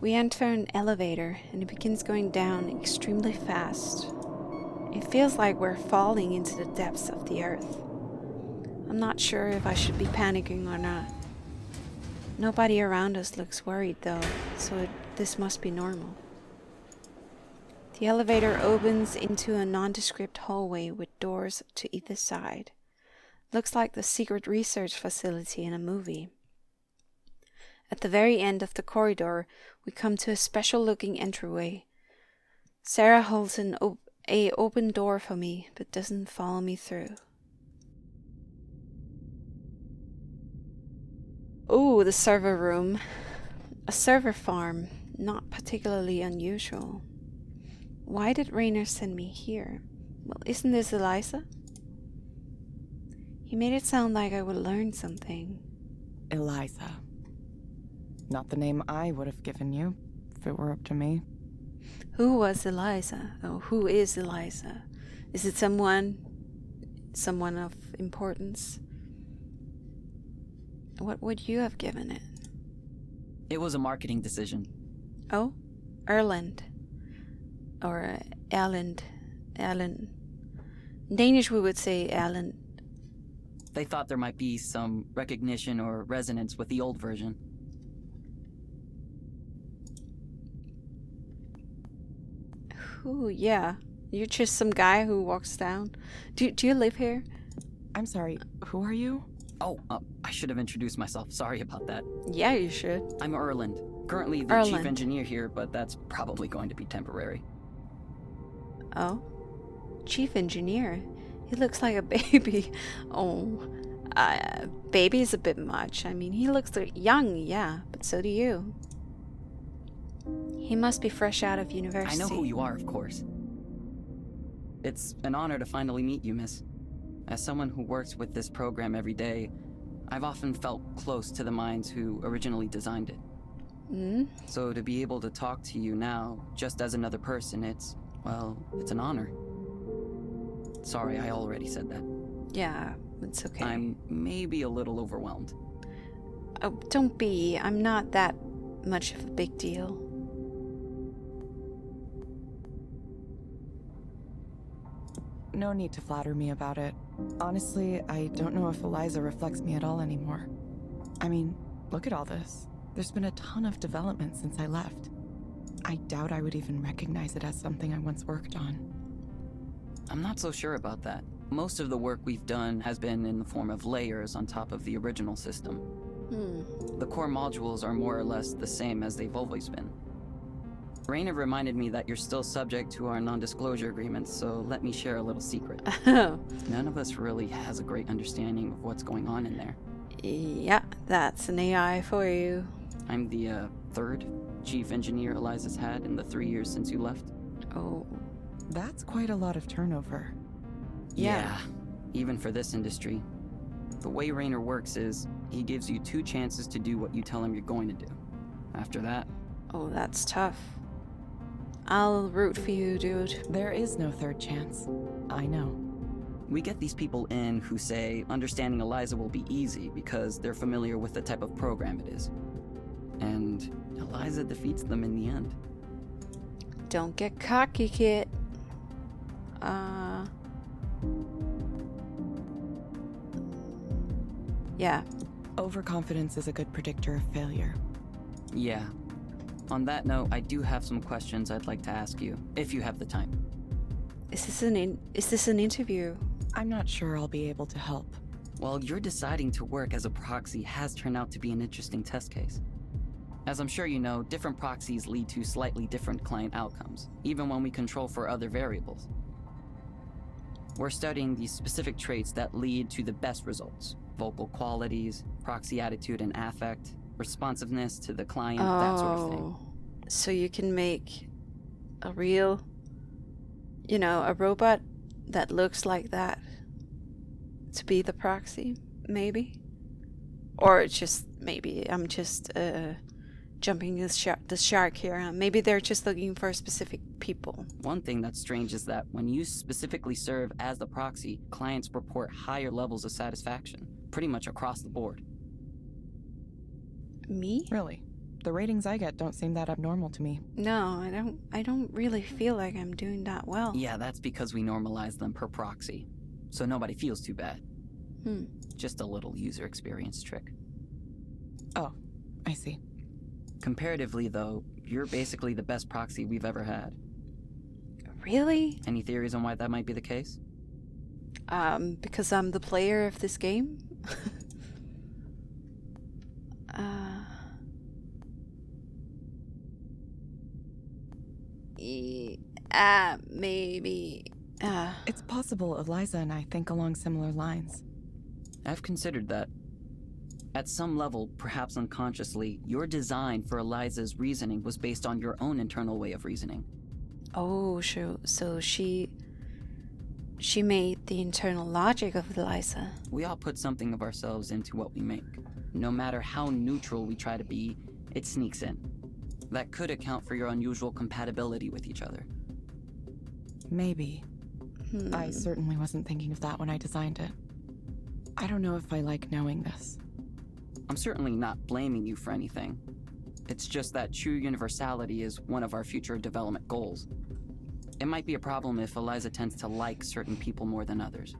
We enter an elevator and it begins going down extremely fast. It feels like we're falling into the depths of the earth. I'm not sure if I should be panicking or not. Nobody around us looks worried though, so this must be normal. The elevator opens into a nondescript hallway with doors to either side. Looks like the secret research facility in a movie. At the very end of the corridor, we come to a special-looking entryway. Sarah holds an open door for me, but doesn't follow me through. Ooh, the server room. A server farm. Not particularly unusual. Why did Rainer send me here? Well, isn't this Eliza? He made it sound like I would learn something. Eliza. Not the name I would have given you, if it were up to me. Who was Eliza? Oh, who is Eliza? Is it someone of importance? What would you have given it? It was a marketing decision. Oh? Erland. Or Erland. In Danish we would say Erland. They thought there might be some recognition or resonance with the old version. Ooh, yeah. You're just some guy who walks down. Do you live here? I'm sorry, who are you? Oh, I should have introduced myself. Sorry about that. Yeah, you should. I'm Erland. Currently the chief engineer here, but that's probably going to be temporary. Oh? Chief engineer? He looks like a baby. Oh, baby is a bit much. I mean, he looks young, yeah, but so do you. He must be fresh out of university. I know who you are, of course. It's an honor to finally meet you, miss. As someone who works with this program every day, I've often felt close to the minds who originally designed it. So to be able to talk to you now, just as another person, it's an honor. Sorry, I already said that. Yeah, it's okay. I'm maybe a little overwhelmed. Oh, don't be. I'm not that much of a big deal. No need to flatter me about it. Honestly, I don't know if Eliza reflects me at all anymore. I mean, look at all this. There's been a ton of development since I left. I doubt I would even recognize it as something I once worked on. I'm not so sure about that. Most of the work we've done has been in the form of layers on top of the original system. The core modules are more or less the same as they've always been. Rainer reminded me that you're still subject to our non-disclosure agreements, so let me share a little secret. None of us really has a great understanding of what's going on in there. Yeah, that's an AI for you. I'm the third chief engineer Eliza's had in the 3 years since you left. Oh. That's quite a lot of turnover. Yeah, even for this industry. The way Rainer works is, he gives you 2 chances to do what you tell him you're going to do. After that... Oh, that's tough. I'll root for you, dude. There is no third chance. I know. We get these people in who say understanding Eliza will be easy because they're familiar with the type of program it is. And Eliza defeats them in the end. Don't get cocky, kid. Yeah. Overconfidence is a good predictor of failure. Yeah. On that note, I do have some questions I'd like to ask you, if you have the time. Is this an interview? I'm not sure I'll be able to help. Well, your deciding to work as a proxy has turned out to be an interesting test case. As I'm sure you know, different proxies lead to slightly different client outcomes, even when we control for other variables. We're studying the specific traits that lead to the best results. Vocal qualities, proxy attitude and affect, responsiveness to the client, that sort of thing. So you can make a real, a robot that looks like that to be the proxy, maybe? Or it's just, maybe I'm just jumping the shark here. Maybe they're just looking for specific people. One thing that's strange is that when you specifically serve as the proxy, clients report higher levels of satisfaction, pretty much across the board. Me? Really? The ratings I get don't seem that abnormal to me. No, I don't really feel like I'm doing that well. Yeah, that's because we normalize them per proxy, so nobody feels too bad. Just a little user experience trick. Oh, I see. Comparatively, though, you're basically the best proxy we've ever had. Really? Any theories on why that might be the case? Because I'm the player of this game? Maybe. It's possible Eliza and I think along similar lines. I've considered that. At some level, perhaps unconsciously, your design for Eliza's reasoning was based on your own internal way of reasoning. Oh, so she made the internal logic of Eliza. We all put something of ourselves into what we make. No matter how neutral we try to be, it sneaks in. That could account for your unusual compatibility with each other. Maybe. I certainly wasn't thinking of that when I designed it. I don't know if I like knowing this. I'm certainly not blaming you for anything. It's just that true universality is one of our future development goals. It might be a problem if Eliza tends to like certain people more than others.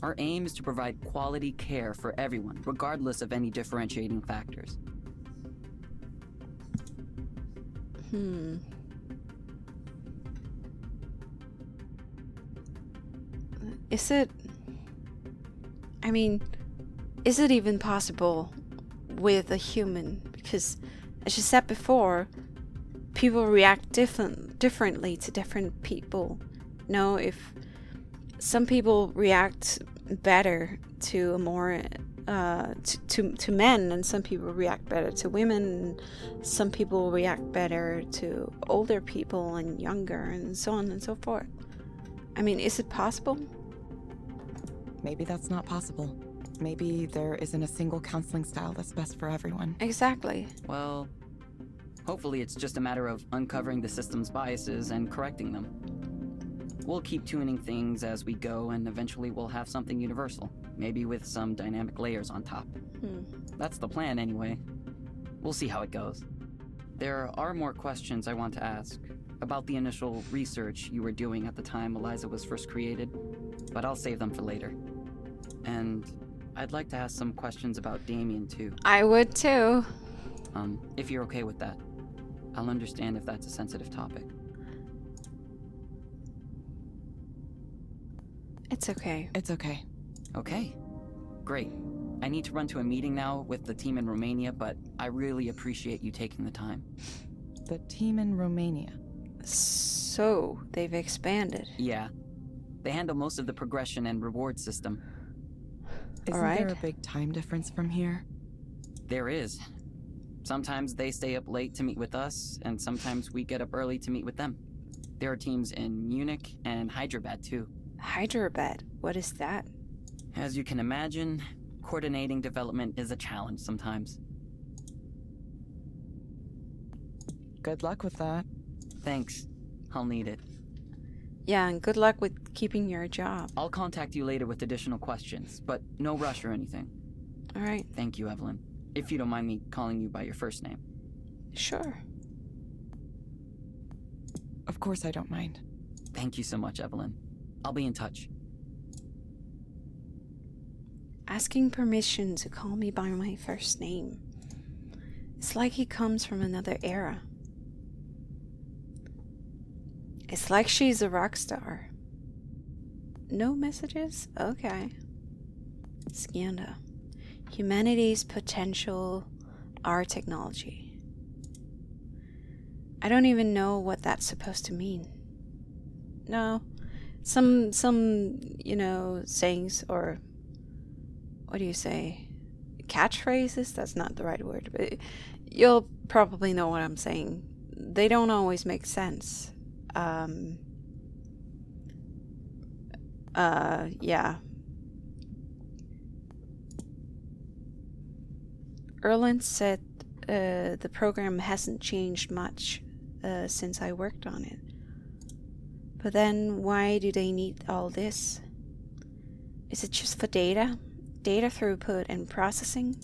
Our aim is to provide quality care for everyone, regardless of any differentiating factors. Is it even possible with a human? Because, as you said before, people react differently to different people. If some people react better to more to men, and some people react better to women, and some people react better to older people and younger, and so on and so forth. Is it possible? Maybe that's not possible. Maybe there isn't a single counseling style that's best for everyone. Exactly. Well, hopefully it's just a matter of uncovering the system's biases and correcting them. We'll keep tuning things as we go, and eventually we'll have something universal, maybe with some dynamic layers on top. That's the plan anyway. We'll see how it goes. There are more questions I want to ask about the initial research you were doing at the time Eliza was first created, but I'll save them for later. And I'd like to ask some questions about Damien too. I would too. If you're okay with that. I'll understand if that's a sensitive topic. It's okay. It's okay. Okay. Great. I need to run to a meeting now with the team in Romania, but I really appreciate you taking the time. The team in Romania. So, they've expanded. Yeah. They handle most of the progression and reward system. Isn't there a big time difference from here? There is. Sometimes they stay up late to meet with us, and sometimes we get up early to meet with them. There are teams in Munich and Hyderabad too. Hyderabad? What is that? As you can imagine, coordinating development is a challenge sometimes. Good luck with that. Thanks. I'll need it. Yeah, and good luck with keeping your job. I'll contact you later with additional questions, but no rush or anything. All right. Thank you, Evelyn. If you don't mind me calling you by your first name. Sure. Of course I don't mind. Thank you so much, Evelyn. I'll be in touch. Asking permission to call me by my first name. It's like he comes from another era. It's like she's a rock star. No messages? Okay. Skanda. Humanity's potential, our technology. I don't even know what that's supposed to mean. No. Some sayings, or what do you say? Catchphrases? That's not the right word, but you'll probably know what I'm saying. They don't always make sense. Yeah. Erland said the program hasn't changed much since I worked on it. But then why do they need all this? Is it just for data? Data throughput and processing?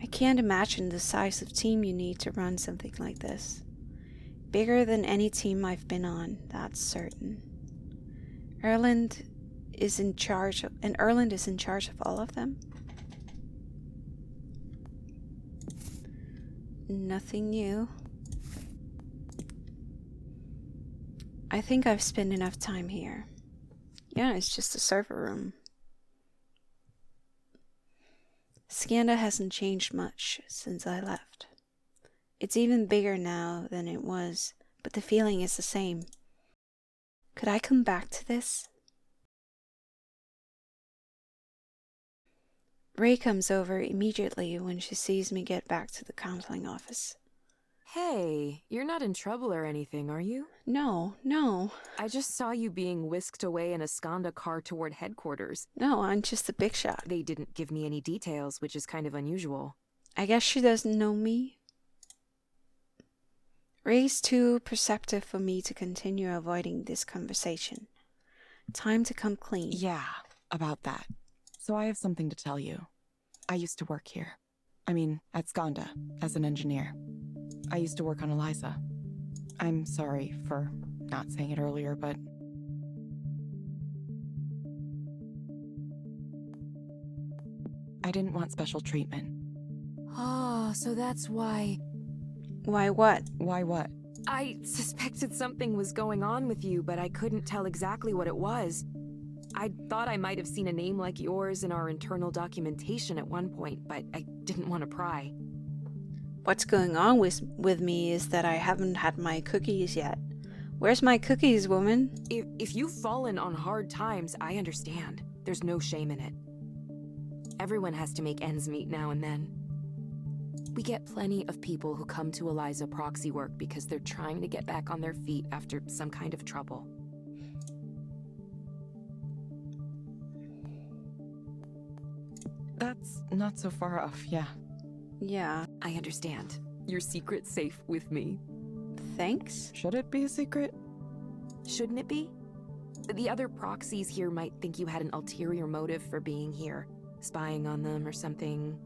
I can't imagine the size of team you need to run something like this. Bigger than any team I've been on, that's certain. Erland is in charge of all of them? Nothing new. I think I've spent enough time here. Yeah, it's just a server room. Skanda hasn't changed much since I left. It's even bigger now than it was, but the feeling is the same. Could I come back to this? Ray comes over immediately when she sees me get back to the counseling office. Hey, you're not in trouble or anything, are you? No. I just saw you being whisked away in a Skanda car toward headquarters. No, I'm just a big shot. They didn't give me any details, which is kind of unusual. I guess she doesn't know me. Ray's too perceptive for me to continue avoiding this conversation. Time to come clean. Yeah, about that. So I have something to tell you. I used to work here. I mean, at Skanda, as an engineer. I used to work on Eliza. I'm sorry for not saying it earlier, but... I didn't want special treatment. Oh, so that's why... Why what? Why what? I suspected something was going on with you, but I couldn't tell exactly what it was. I thought I might have seen a name like yours in our internal documentation at one point, but I didn't want to pry. What's going on with me is that I haven't had my cookies yet. Where's my cookies, woman? If you've fallen on hard times, I understand. There's no shame in it. Everyone has to make ends meet now and then. We get plenty of people who come to Eliza proxy work because they're trying to get back on their feet after some kind of trouble. That's not so far off, yeah. Yeah, I understand. Your secret's safe with me. thanks. Should it be a secret? Shouldn't it be? The other proxies here might think you had an ulterior motive for being here. Spying on them or something.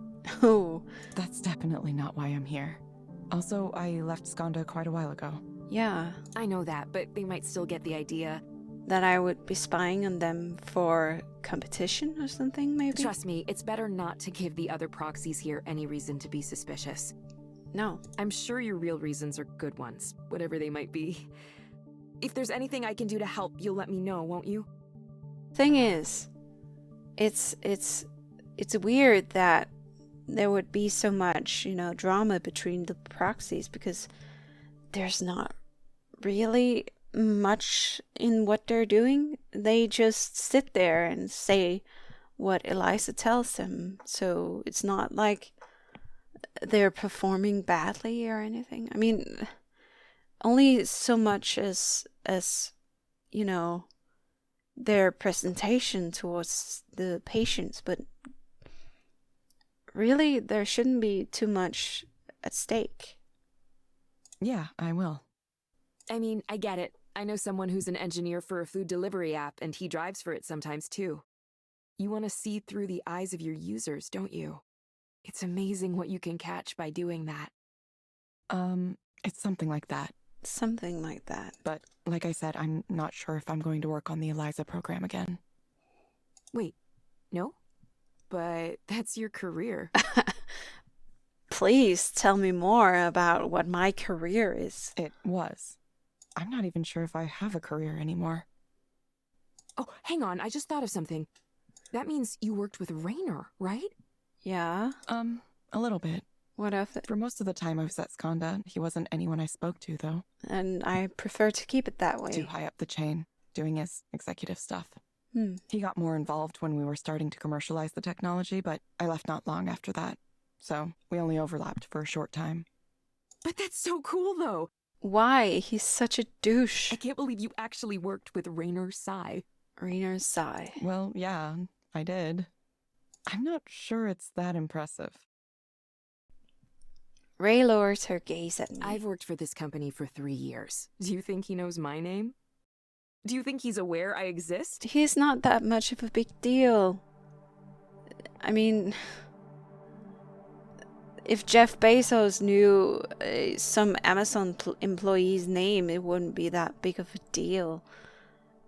Oh, That's definitely not why I'm here. Also, I left Skanda quite a while ago. yeah. I know that, but they might still get the idea. That I would be spying on them for competition or something, maybe? Trust me, it's better not to give the other proxies here any reason to be suspicious. No. I'm sure your real reasons are good ones, whatever they might be. If there's anything I can do to help, you'll let me know, won't you? Thing is, it's weird that there would be so much, drama between the proxies because there's not really much in what they're doing. They just sit there and say what Eliza tells them. So it's not like they're performing badly or anything. I mean, only so much as their presentation towards the patients, but really there shouldn't be too much at stake. Yeah, I will. I mean, I get it. I know someone who's an engineer for a food delivery app, and he drives for it sometimes too. You want to see through the eyes of your users, don't you? It's amazing what you can catch by doing that. It's something like that. Something like that. But like I said, I'm not sure if I'm going to work on the Eliza program again. Wait, no? But that's your career. Please tell me more about what my career is. It was. I'm not even sure if I have a career anymore. Oh, hang on, I just thought of something. That means you worked with Raynor, right? Yeah? A little bit. What of it? For most of the time I was at Skanda, he wasn't anyone I spoke to, though. And I prefer to keep it that way. Too high up the chain, doing his executive stuff. Hmm. He got more involved when we were starting to commercialize the technology, but I left not long after that. So we only overlapped for a short time. But that's so cool, though. Why? He's such a douche. I can't believe you actually worked with Raynor Sai. Rainer's sigh. Well, yeah, I did. I'm not sure it's that impressive. Ray lowers her gaze at me. I've worked for this company for 3 years. Do you think he knows my name? Do you think he's aware I exist? He's not that much of a big deal. I mean, If Jeff Bezos knew some Amazon employee's name, it wouldn't be that big of a deal.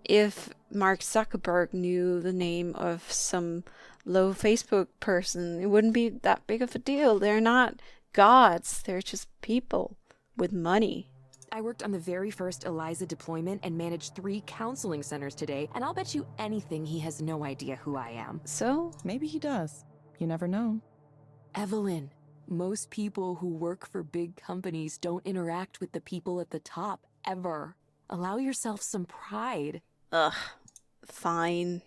If Mark Zuckerberg knew the name of some low Facebook person, it wouldn't be that big of a deal. They're not gods, they're just people with money. I worked on the very first Eliza deployment and managed 3 counseling centers today, and I'll bet you anything he has no idea who I am. So? Maybe he does. You never know. Evelyn, most people who work for big companies don't interact with the people at the top, ever. Allow yourself some pride. Ugh, fine.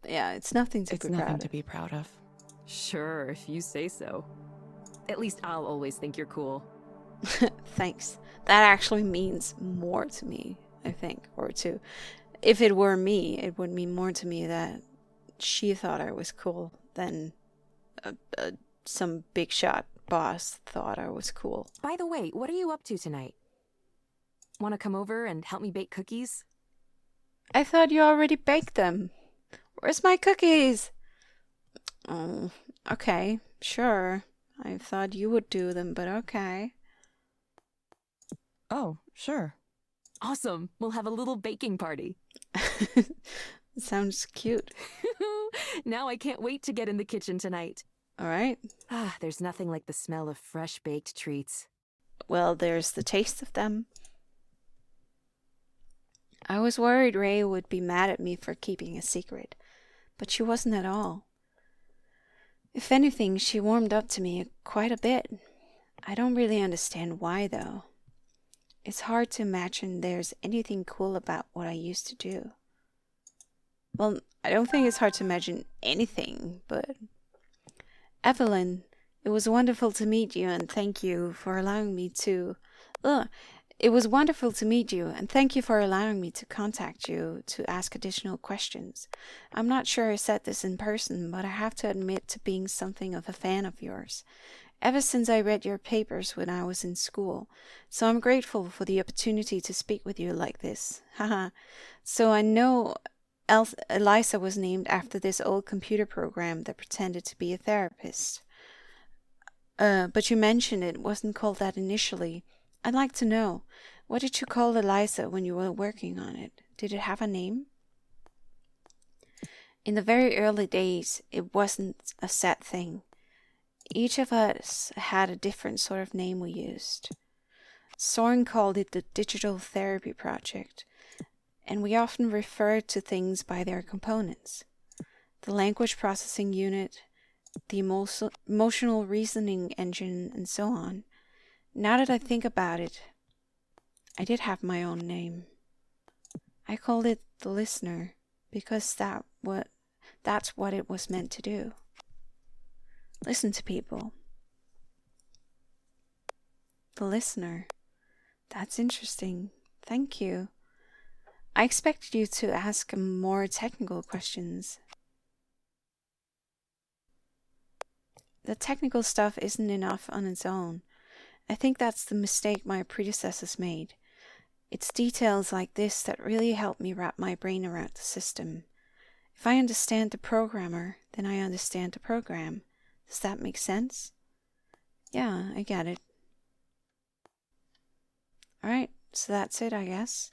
Yeah, it's nothing to It's be nothing proud to of. be proud of. Sure, if you say so. At least I'll always think you're cool. Thanks. That actually means more to me, I think. If it were me, it would mean more to me that she thought I was cool than some big shot boss thought I was cool. By the way, what are you up to tonight? Want to come over and help me bake cookies? I thought you already baked them. Where's my cookies? Oh, okay, sure. I thought you would do them, but okay. Oh, sure. Awesome. We'll have a little baking party. Sounds cute. Now I can't wait to get in the kitchen tonight. All right. There's nothing like the smell of fresh baked treats. Well, there's the taste of them. I was worried Ray would be mad at me for keeping a secret, but she wasn't at all. If anything, she warmed up to me quite a bit. I don't really understand why, though. It's hard to imagine there's anything cool about what I used to do. Well, I don't think it's hard to imagine anything, but... Evelyn, it was wonderful to meet you, and thank you for allowing me to... It was wonderful to meet you, and thank you for allowing me to contact you to ask additional questions. I'm not sure I said this in person, but I have to admit to being something of a fan of yours. Ever since I read your papers when I was in school, so I'm grateful for the opportunity to speak with you like this. Haha. So I know Eliza was named after this old computer program that pretended to be a therapist. But you mentioned it wasn't called that initially. I'd like to know, what did you call Eliza when you were working on it? Did it have a name? In the very early days, it wasn't a set thing. Each of us had a different sort of name we used. Soren called it the Digital Therapy Project, and we often referred to things by their components. The language processing unit, the emotional reasoning engine, and so on. Now that I think about it, I did have my own name. I called it the listener because that's what it was meant to do. Listen to people. The listener. That's interesting. Thank you. I expected you to ask more technical questions. The technical stuff isn't enough on its own. I think that's the mistake my predecessors made. It's details like this that really help me wrap my brain around the system. If I understand the programmer, then I understand the program. Does that make sense? Yeah, I get it. Alright, so that's it, I guess.